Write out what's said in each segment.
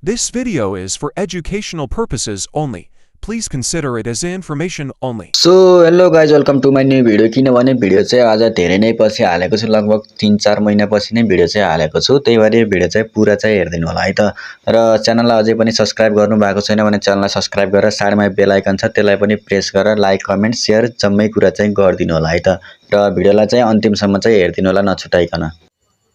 This video is for educational purposes only. Please consider it as information only. So hello guys welcome to my new video. किनभने video चाहिँ आज धेरै नै पछि हालेको छु, लगभग 3-4 महिनापछि नै भिडियो चाहिँ हालेको छु। त्यही भएर यो भिडियो चाहिँ पुरा चाहिँ हेरिदिनु होला है त। र च्यानललाई अझै पनि सब्स्क्राइब गर्नु भएको छैन भने च्यानललाई सब्स्क्राइब गरेर साइडमा बेल आइकन छ त्यसलाई पनि प्रेस गरेर लाइक कमेन्ट सेयर जम्मै कुरा चाहिँ गरिदिनु होला है त। र भिडियोलाई चाहिँ अन्तिमसम्म चाहिँ हेरिदिनु होला नछुटाइकन।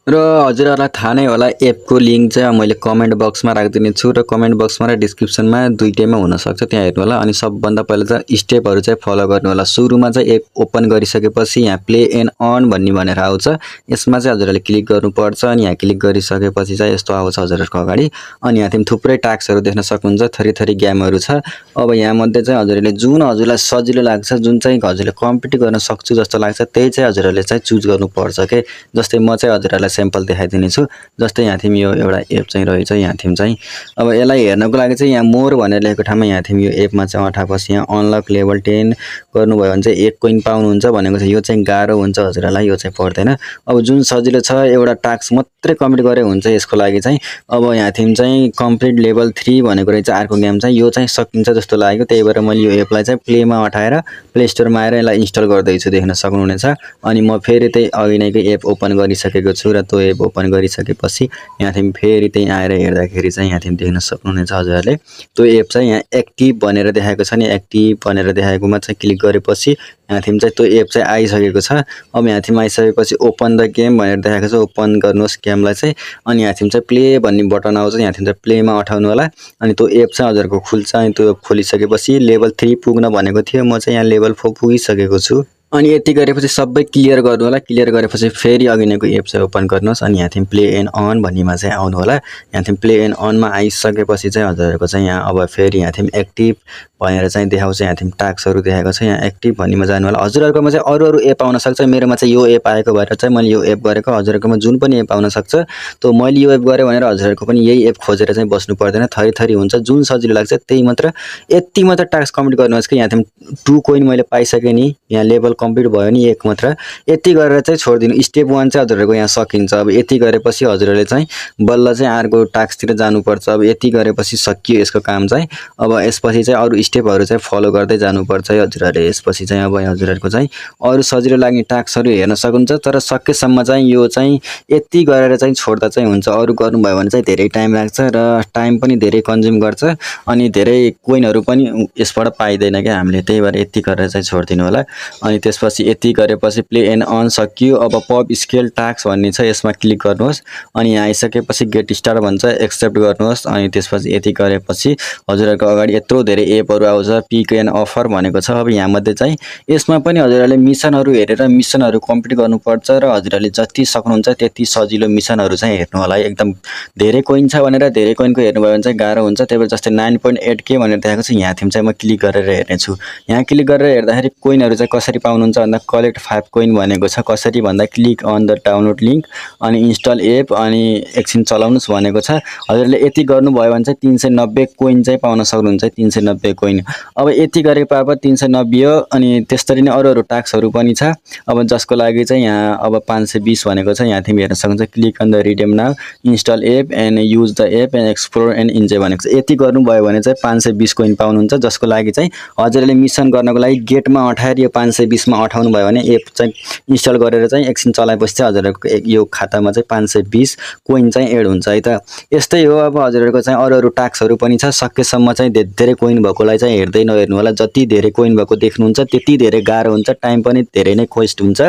र हजुरहरुलाई थाहा नै होला एपको लिंक चाहिँ मैले कमेन्ट बक्समा राखिदिने छु र कमेन्ट बक्समा र डिस्क्रिप्सनमा दुईटैमा हुन सक्छ, त्यहाँ हेर्नु होला। अनि सबभन्दा पहिले चाहिँ स्टेपहरु चाहिँ फलो गर्नु होला। सुरुमा चाहिँ एप ओपन गरिसकेपछि यहाँ प्ले एन्ड अन भन्ने भनेर आउँछ, यसमा चाहिँ हजुरहरुले क्लिक गर्नुपर्छ। अनि यहाँ क्लिक गरिसकेपछि चाहिँ यस्तो आउँछ हजुरहरुको अगाडि। अनि यहाँ थुप्रै टास्कहरु देख्न सक्नुहुन्छ, थरी गेमहरु छ। अब यहाँ मध्ये चाहिँ हजुरहरुले जुन हजुरलाई सजिलो लाग्छ, जुन चाहिँ हजुरले कम्पिट गर्न सक्छु जस्तो लाग्छ त्यही चाहिँ हजुरहरुले चाहिँ चुज गर्नुपर्छ के। जस्तै म चाहिँ हजुरहरुलाई स्याम्पल देखाइदिने छु। जस्तै यहाँ थिम यो एउटा एप चाहिँ रहेछ, यहाँ थिम चाहिँ अब यसलाई हेर्नको लागि चाहिँ यहाँ मोर भनेर लेखेको ठाउँमा यहाँ थिम यो एपमा चाहिँ अठापछि यहाँ अनलक लेभल 10 गर्नुभयो भने चाहिँ 1 कोइन पाउनुहुन्छ भनेको छ। यो चाहिँ गाह्रो हुन्छ हजुरहरुलाई, यो चाहिँ पर्दैन। अब जुन सजिलो छ एउटा टास्क मात्रै कम्प्लिट गरे हुन्छ यसको लागि चाहिँ। अब यहाँ थिम चाहिँ कम्प्लिट लेभल 3 भनेको रहेछ अर्को गेम चाहिँ, यो चाहिँ सकिन्छ जस्तो लाग्यो। त्यही भएर मैले यो एपलाई चाहिँ प्लेमा उठाएर प्ले स्टोरमा आएर यसलाई इन्स्टल गर्दैछु, देख्न सक्नुहुनेछ। अनि म फेरि त्यही अघि नैको एप ओपन गरिसकेको छु र त्यो एप ओपन गरिसकेपछि यहाँ थिम फेरि त्यही आएर हेर्दाखेरि चाहिँ यहाँ थिम देख्न सक्नुहुनेछ हजुरहरुले त्यो एप चाहिँ यहाँ एक्टिभ भनेर देखाएको छ नि। एक्टिभ भनेर देखाएकोमा चाहिँ क्लिक गरेपछि यहाँ थिम चाहिँ त्यो एप चाहिँ आइसकेको छ। अब यहाँ थिम आइसकेपछि ओपन द गेम भनेर देखाएको छ, ओपन गर्नुहोस् गेमलाई चाहिँ। अनि यहाँ थिम चाहिँ प्ले भन्ने बटन आउँछ, यहाँ थिम चाहिँ प्लेमा उठाउनु होला। अनि त्यो एप चाहिँ हजुरको खुल्छ। अनि त्यो खोलिसकेपछि लेभल 3 पुग्न भनेको थियो, म चाहिँ यहाँ लेभल 4 पुगिसकेको छु। अनि यति गरेपछि सबै क्लियर गर्नु होला। क्लियर गरेपछि फेरि अघि नैको एप चाहिँ ओपन गर्नुहोस्। अनि यहाँ थिम प्ले एन्ड अन भन्नेमा चाहिँ आउनु होला। यहाँ थिम प्ले एन्ड अनमा आइसकेपछि चाहिँ हजुरहरुको चाहिँ यहाँ अब फेरि यहाँ थिम एक्टिभ भनेर चाहिँ देखाउँछ, यहाँ थिम टास्कहरु देखाएको छ। यहाँ एक्टिभ भन्नेमा जानु होला। हजुरहरुकोमा चाहिँ अरु एप आउन सक्छ, मेरोमा चाहिँ यो एप आएको भएर चाहिँ मैले यो एप गरेको। हजुरहरुकोमा जुन पनि एप आउन सक्छ, तो मैले यो एप गरे भनेर हजुरहरुको पनि यही एप खोजेर चाहिँ बस्नु पर्दैन। थरी हुन्छ, जुन सजिलो लाग्छ त्यही मात्र। यति मात्र टास्क कम्प्लिट गर्नुहोस् कि यहाँ थिम 2 कोइन मैले पाइसके नि, यहाँ लेभल कम्प्लिट भयो नि 1 मात्र। यति गरेर चाहिँ छोड्दिनु। स्टेप 1 चाहिँ हजुरहरुको यहाँ सकिन्छ। अब यति गरेपछि हजुरहरुले चाहिँ बल्ल चाहिँ अर्को टास्कतिर जानुपर्छ। अब यति गरेपछि सकियो यसको काम चाहिँ। अब यसपछि चाहिँ अरु स्टेपहरु चाहिँ फलो गर्दै जानुपर्छ है हजुरहरुले। यसपछि चाहिँ अब हजुरहरुको चाहिँ अरु सजिलो लाग्ने टास्कहरु हेर्न सक्नुहुन्छ, तर सकेसम्म चाहिँ यो चाहिँ यति गरेर चाहिँ छोड्दा चाहिँ हुन्छ। अरु गर्नुभयो भने चाहिँ धेरै टाइम लाग्छ र टाइम पनि धेरै कन्ज्युम गर्छ। अनि धेरै कोइनहरु पनि यसबाट पाइदैन के हामीले, त्यही भएर यति गरेर चाहिँ छोड्दिनु होला। अनि त्यसपछि यति गरेपछि प्ले एन्ड अन सकियो। अब पप स्केल टास्क भन्ने छ, यसमा क्लिक गर्नुहोस्। अनि यहाँ आइसकेपछि गेट स्टार्ट भन्छ, एक्सेप्ट गर्नुहोस्। अनि त्यसपछि यति गरेपछि हजुरहरुको अगाडि यत्रो धेरै एपहरु आउँछ। पिक एन्ड अफर भनेको छ। अब यहाँ मध्ये चाहिँ यसमा पनि हजुरहरुले मिसनहरु हेरेर मिसनहरु कम्प्लिट गर्नुपर्छ र हजुरहरुले जति सक्नुहुन्छ त्यति सजिलो मिसनहरु चाहिँ हेर्नु होला। एकदम धेरै कोइन छ भनेर धेरै कोइनको हेर्नुभयो भने चाहिँ गाह्रो हुन्छ। त्यही भएर जस्तै 9.8k भनेर देखाएको छ, यहाँ थिम चाहिँ म क्लिक गरेर हेर्ने छु। यहाँ क्लिक गरेर हेर्दाखेरि कोइनहरु चाहिँ कसरी पाउनुहुन्छ भन्दा कलेक्ट 5 कोइन भनेको छ। कसरी भन्दा click on the download link अनि इन्स्टल एप अनि एकछिन चलाउनुस् भनेको छ। हजुरले यति गर्नुभयो भने चाहिँ 390 कोइन चाहिँ पाउन सक्नुहुन्छ, 390 कोइन। अब यति गरेपछि 390 हो। अनि त्यसरी नै अरु टास्कहरु पनि छ। अब जसको लागि चाहिँ यहाँ अब 520 भनेको छ, यहाँ तिमी हेर्न सक्नुहुन्छ। Click on the redeem now, install app and use the app and explore and enjoy भनेको छ। यति गर्नुभयो भने चाहिँ 520 कोइन पाउनुहुन्छ, जसको लागि चाहिँ हजुरले मिसन गर्नको लागि गेटमा अठाएर यो 520 मा अठाउनु भयो भने एप चाहिँ इन्स्टल गरेर चाहिँ एकछिन चलाएपछि चाहिँ हजुरहरुको यो खातामा चाहिँ 520 कोइन चाहिँ एड हुन्छ है त। यस्तै हो। अब हजुरहरुको चाहिँ अरु टास्कहरु पनि छ। सकेसम्म चाहिँ धेरै कोइन भएकोलाई चाहिँ हेर्दै नहेर्नु होला। जति धेरै कोइन भएको देख्नुहुन्छ त्यति धेरै गाह्रो हुन्छ, टाइम पनि धेरै नै वेस्ट हुन्छ।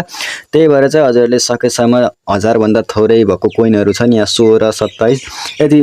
त्यही भएर चाहिँ हजुरहरुले सकेसम्म 1000 भन्दा थोरै भएको कोइनहरु छन्, यहाँ 16 27 यति।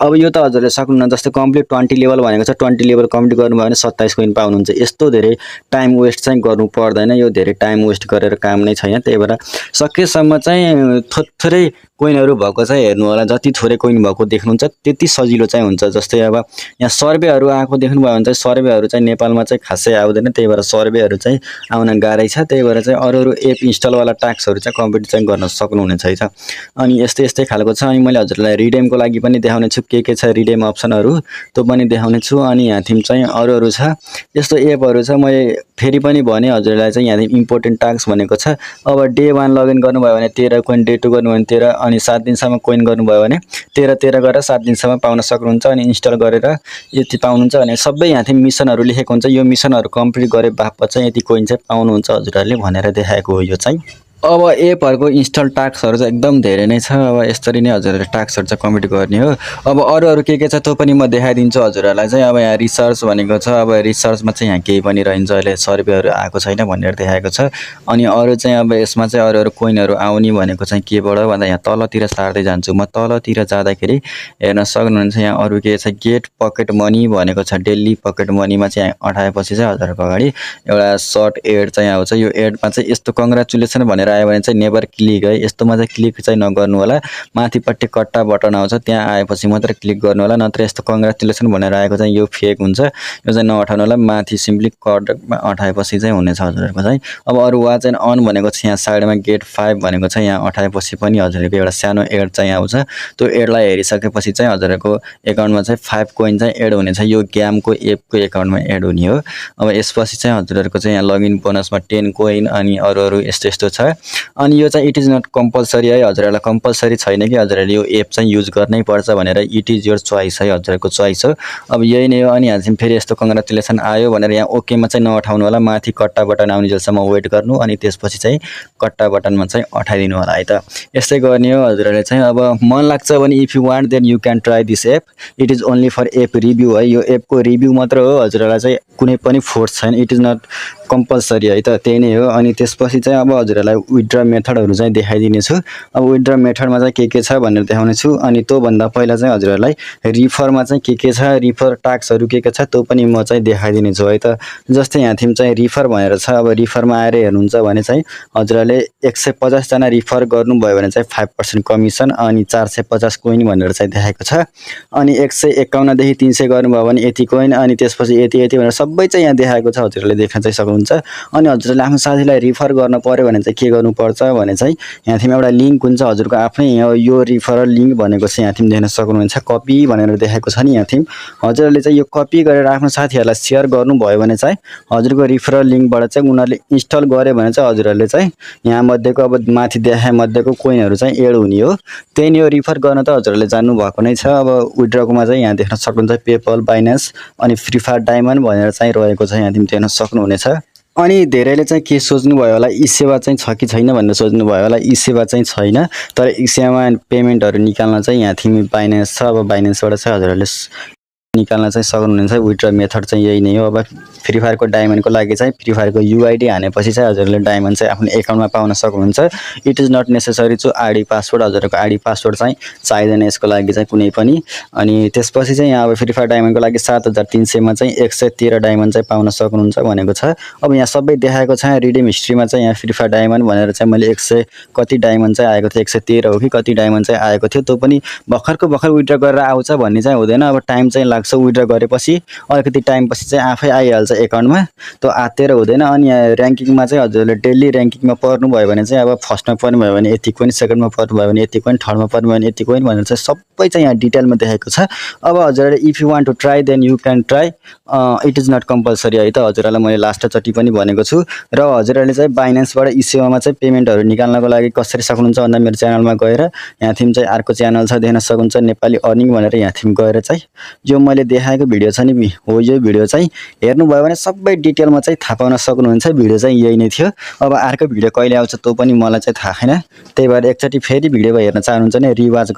अब यो त हजुरले सक्नुहुन्न। जस्तै कम्प्लिट 20 लेभल भनेको छ, 20 लेभल कम्प्लिट गर्नुभयो भने 27 कोइन पाउनुहुन्छ। यस्तो धेरै टाइम वेस्ट चाहिँ गर्नु पर्दैन, यो धेरै टाइम वेस्ट गरेर काम नै छैन। त्यही भएर सकेसम्म चाहिँ थोरै कोइनहरु भएको चाहिँ हेर्नु होला। जति थोरै कोइन भएको देख्नुहुन्छ त्यति सजिलो चाहिँ हुन्छ। जस्तै अब यहाँ सर्वेहरु आएको देख्नुभयो भने चाहिँ सर्वेहरु चाहिँ नेपालमा चाहिँ खासै आउँदैन, त्यही भएर सर्वेहरु चाहिँ आउन गाह्रै छ। त्यही भएर चाहिँ अरु एप इन्स्टल वाला टास्कहरु चाहिँ कम्प्लिट चाहिँ गर्न सक्नुहुनेछ है त। अनि यस्तै खालको छ। अनि मैले हजुरलाई रिडेमको लागि पनि देखाउने छु, के छ रिडेम अप्सनहरु त्यो पनि देखाउने छु। अनि यहाँ थिम चाहिँ अरु छ, यस्तो एपहरु छ। मैले फेरि पनि भने हजुरलाई चाहिँ यहाँ इम्पोर्टेन्ट टास्क भनेको छ। अब डे 1 लगइन गर्नुभयो भने 13 कोइन, डे 2 गर्नुभयो भने 13, अनि 7 दिनसम्म कोइन गर्नुभयो भने 13 गरेर 7 दिनसम्म पाउन सक्नुहुन्छ अनि इन्स्टल गरेर यति पाउनुहुन्छ भने सबै यहाँ चाहिँ मिसनहरू लेखेको हुन्छ यो मिसनहरू कम्प्लिट गरे बापत चाहिँ यति कोइन चाहिँ पाउनुहुन्छ हजुरहरूले भनेर देखाएको हो यो चाहिँ अब एपहरूको इन्स्टल टास्कहरू चाहिँ एकदम धेरै नै छ अब यसरी नै हजुरहरूले टास्कहरू चाहिँ कम्प्लिट गर्ने हो अब अरू के छ त्यो पनि म देखाइदिन्छु हजुरहरूलाई चाहिँ अब यहाँ रिसर्च भनेको छ अब रिसर्चमा चाहिँ यहाँ केही पनि रहन्छ अहिले सर्वेहरू आएको छैन भनेर देखाएको छ अनि अरू चाहिँ अब यसमा चाहिँ अरू कोइनहरू आउने भनेको चाहिँ केबाट भन्दा यहाँ तलतिर सार्दै जान्छु म तलतिर जाँदाखेरि हेर्न सक्नुहुन्छ यहाँ अरू के छ गेट पकेट मनी भनेको छ डेली पकेट मनीमा चाहिँ अठाएपछि चाहिँ हजुरहरूको अगाडि एउटा सर्ट एड चाहिँ आउँछ यो एडमा चाहिँ यस्तो कङ्ग्रेचुलेसन भनेर आयो भने चाहिँ नेभर क्लिक है यस्तोमा चाहिँ क्लिक चाहिँ नगर्नु होला माथिपट्टि कट्टा बटन आउँछ त्यहाँ आएपछि मात्र क्लिक गर्नु होला नत्र यस्तो कङ्ग्रेचुलेसन भनेर आएको चाहिँ यो फेक हुन्छ यो चाहिँ नअठाउनु होला माथि सिम्पली कटमा अठाएपछि चाहिँ हुनेछ हजुरहरूको चाहिँ अब अरू वाच एन्ड अन भनेको चाहिँ यहाँ साइडमा गेट 5 भनेको चाहिँ यहाँ अठाएपछि पनि हजुरहरूको एउटा सानो एड चाहिँ आउँछ त्यो एडलाई हेरिसकेपछि चाहिँ हजुरहरूको एकाउन्टमा चाहिँ 5 कोइन चाहिँ एड हुनेछ यो गेमको एपको एकाउन्टमा एड हुने हो अब यसपछि चाहिँ हजुरहरूको चाहिँ यहाँ लगइन बोनसमा 10 कोइन अनि अरू यस्तो यस्तो छ अनि यो चाहिँ इट इज नट कम्पलसरी है हजुरहरूलाई कम्पलसरी छैन कि हजुरहरूले यो एप चाहिँ युज गर्नै पर्छ भनेर इट इज योर चोइस है हजुरहरूको चोइस हो अब यही नै हो अनि यहाँ चाहिँ फेरि यस्तो कङ्ग्रेचुलेसन आयो भनेर यहाँ ओकेमा चाहिँ नअठाउनु होला माथि कट्टा बटन आउने जेलसम्म वेट गर्नु अनि त्यसपछि चाहिँ कट्टा बटनमा चाहिँ अठाइदिनु होला है त यस्तै गर्ने हो हजुरहरूले चाहिँ अब मन लाग्छ भने if you want then you can try this app it is only for app review है यो एपको रिभ्यू मात्र हो हजुरहरूलाई चाहिँ कुनै पनि फोर्स छैन इट इज नट कम्पलसरी है त त्यही नै हो अनि त्यसपछि चाहिँ अब हजुरहरूलाई विथड्र मेथडहरू चाहिँ देखाइदिनेछु अब विथड्र मेथडमा चाहिँ के छ भनेर देखाउनेछु अनि त्योभन्दा पहिला चाहिँ हजुरहरूलाई रिफरमा चाहिँ के छ रिफर टास्कहरू के छ त्यो पनि म चाहिँ देखाइदिनेछु है त जस्तै यहाँ थिम चाहिँ रिफर भनेर छ अब रिफरमा आएर हेर्नुहुन्छ भने चाहिँ हजुरहरूले 150 जना रिफर गर्नुभयो भने चाहिँ 5% कमिसन अनि 450 कोइन भनेर चाहिँ देखाएको छ अनि 151 देखि 300 गर्नुभयो भने यति कोइन अनि त्यसपछि यति यति भनेर सबै चाहिँ यहाँ देखाएको छ हजुरहरूले देख्न चाहिँ सक्नुहुन्छ अनि हजुरहरूले आफ्नो साथीलाई रिफर गर्न पर्यो भने चाहिँ के गर्नुपर्छ भने चाहिँ यहाँ थिम एउटा लिङ्क हुन्छ हजुरको आफ्नै यो रिफरल लिङ्क भनेको चाहिँ यहाँ थिम देख्न सक्नुहुन्छ कपी भनेर देखाएको छ नि यहाँ थिम हजुरहरूले चाहिँ यो कपी गरेर आफ्नो साथीहरूलाई सेयर गर्नुभयो भने चाहिँ हजुरको रिफरल लिङ्कबाट चाहिँ उनीहरूले इन्स्टल गर्यो भने चाहिँ हजुरहरूले चाहिँ यहाँ मध्येको अब माथि देखाए मध्येको कोइनहरू चाहिँ एड हुने हो त्यही नै हो रिफर गर्न त हजुरहरूले जान्नुभएको नै छ अब विथड्रकोमा चाहिँ यहाँ देख्न सक्नुहुन्छ पेपल बाइनेन्स अनि फ्री फायर डायमन्ड भनेर चाहिँ रहेको छ यहाँ तिमी देख्न सक्नुहुनेछ अनि धेरैले चाहिँ के सोच्नुभयो होला ई सेवा चाहिँ छ कि छैन भनेर सोच्नुभयो होला ई सेवा चाहिँ छैन तर ई सेवा पेमेन्टहरू निकाल्न चाहिँ यहाँ थिमी बाइनेन्स छ अब बाइनेन्सबाट चाहिँ हजुरहरूले निकाल्न चाहिँ सक्नुहुनेछ विथड्र मेथड चाहिँ यही नै हो अब फ्री फायरको डायमन्डको लागि चाहिँ फ्री फायरको युआइडी हानेपछि चाहिँ हजुरहरूले डायमन्ड चाहिँ आफ्नो एकाउन्टमा पाउन सक्नुहुन्छ it is not necessary to ID password हजुरहरूको आइडी पासवर्ड चाहिँ चाहिँदैन यसको लागि चाहिँ कुनै पनि अनि त्यसपछि चाहिँ यहाँ अब फ्री फायर डायमन्डको लागि 7300 चाहिँ 113 डायमन्ड चाहिँ पाउन सक्नुहुन्छ भनेको छ अब यहाँ सबै देखाएको छ रिडिम हिस्ट्रीमा चाहिँ यहाँ फ्री फायर डायमन्ड भनेर चाहिँ मैले 100 कति डायमन्ड चाहिँ आएको थियो 113 हो कि कति डायमन्ड चाहिँ आएको थियो त्यो पनि भर्खर विथड्र गरेर आउँछ भन्ने चाहिँ हुँदैन अब टाइम चाहिँ लाग्छ विथड्र गरेपछि अलिकति टाइम पछि चाहिँ आफै आइहाल्छ एकाउन्टमा त्यो आत्तेर हुँदैन अनि र्याङ्किङमा चाहिँ हजुरहरूले डेली र्याङ्किङमा पर्नुभयो भने चाहिँ अब फर्स्टमा पर्नुभयो भने यति कोइन सेकेन्डमा पर्नुभयो भने यति कोइन थर्डमा पर्नुभयो भने यति कोइन भनेर चाहिँ सबै चाहिँ यहाँ डिटेलमा देखाएको छ अब हजुरहरूले if you want to try then you can try it is not compulsory है त हजुरहरूलाई मैले लास्टचोटि पनि भनेको छु र हजुरहरूले चाहिँ बाइनेन्सबाट ई सेवामा चाहिँ पेमेन्टहरू निकाल्नको लागि कसरी सक्नुहुन्छ भन्दा मेरो च्यानलमा गएर यहाँ थिम चाहिँ अर्को च्यानल छ देख्न सक्नुहुन्छ नेपाली अर्निङ भनेर यहाँ थिम गएर चाहिँ जो मैले देखाएको भिडियो छ नि हो यो भिडियो चाहिँ हेर्नुभयो भने सबै डिटेलमा चाहिँ थाहा पाउन सक्नुहुन्छ भिडियो चाहिँ यही नै थियो अब अर्को भिडियो कहिले आउँछ त्यो पनि मलाई चाहिँ थाहा छैन त्यही भएर एकचोटि फेरि भिडियो हेर्न चाहनुहुन्छ भने रिवाच